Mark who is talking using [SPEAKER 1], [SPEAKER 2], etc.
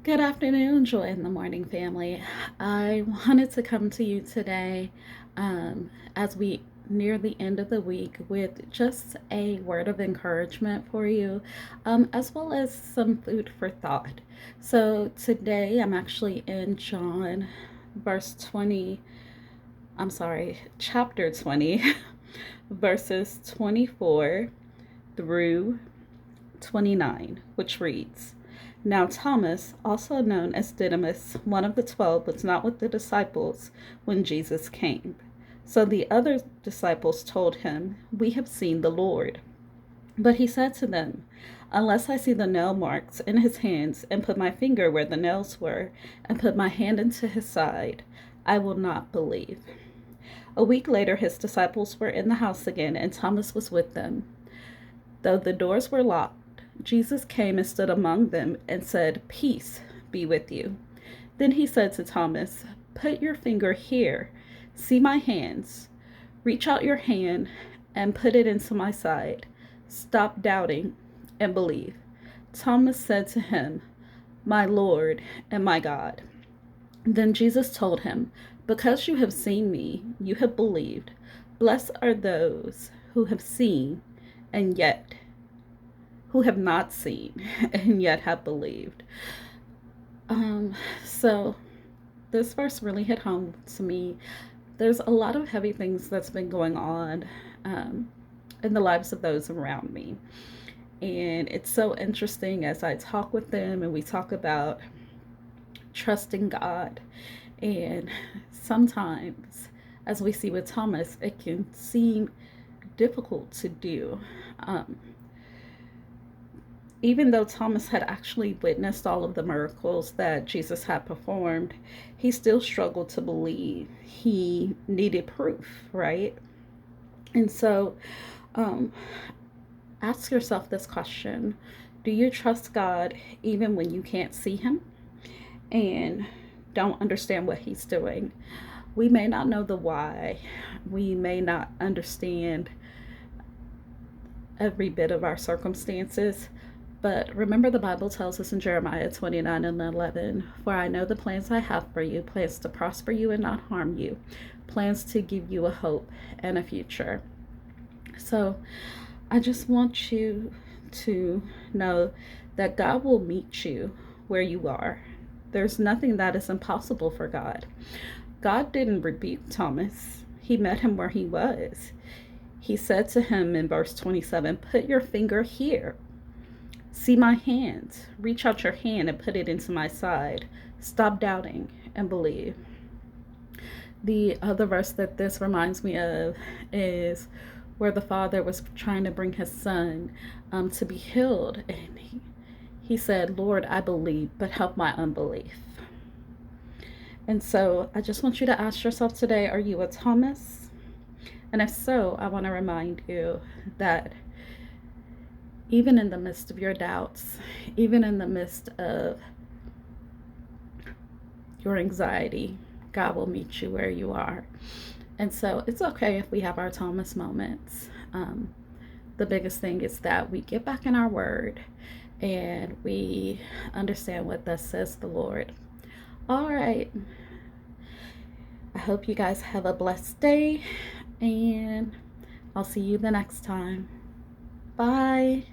[SPEAKER 1] Good afternoon, Joy in the Morning family. I wanted to come to you today as we near the end of the week with just a word of encouragement for you, as well as some food for thought. So today I'm actually in John, verse 20, I'm sorry, chapter 20, verses 24 through 29, which reads, Now Thomas, also known as Didymus, one of the 12, was not with the disciples when Jesus came. So the other disciples told him, We have seen the Lord. But he said to them, Unless I see the nail marks in his hands, and put my finger where the nails were, and put my hand into his side, I will not believe. A week later, his disciples were in the house again, and Thomas was with them. Though the doors were locked, Jesus came and stood among them and said, Peace be with you. Then he said to Thomas, Put your finger here. See my hands. Reach out your hand and put it into my side. Stop doubting and believe. Thomas said to him, My Lord and my God. Then Jesus told him, Because you have seen me, you have believed. Blessed are those who have seen and yet who have not seen and yet have believed. So this verse really hit home to me. There's a lot of heavy things that's been going on in the lives of those around me. And it's so interesting as I talk with them and we talk about trusting God. And sometimes, as we see with Thomas, it can seem difficult to do. Even though Thomas had actually witnessed all of the miracles that Jesus had performed, he still struggled to believe. He needed proof, right? And so, um, ask yourself this question: Do you trust God even when you can't see Him and don't understand what He's doing? We may not know the why, we may not understand every bit of our circumstances. But remember, the Bible tells us in Jeremiah 29:11, For I know the plans I have for you, plans to prosper you and not harm you, plans to give you a hope and a future. So I just want you to know that God will meet you where you are. There's nothing that is impossible for God. God didn't rebuke Thomas, He met him where he was. He said to him in verse 27, Put your finger here. See my hands. Reach out your hand and put it into my side. Stop doubting and believe. The other verse that this reminds me of is where the father was trying to bring his son to be healed. And he said, Lord, I believe, but help my unbelief. And so I just want you to ask yourself today, are you a Thomas? And if so, I want to remind you that even in the midst of your doubts, even in the midst of your anxiety, God will meet you where you are. And so it's okay if we have our Thomas moments. The biggest thing is that we get back in our word and we understand what thus says the Lord. All right. I hope you guys have a blessed day, and I'll see you the next time. Bye.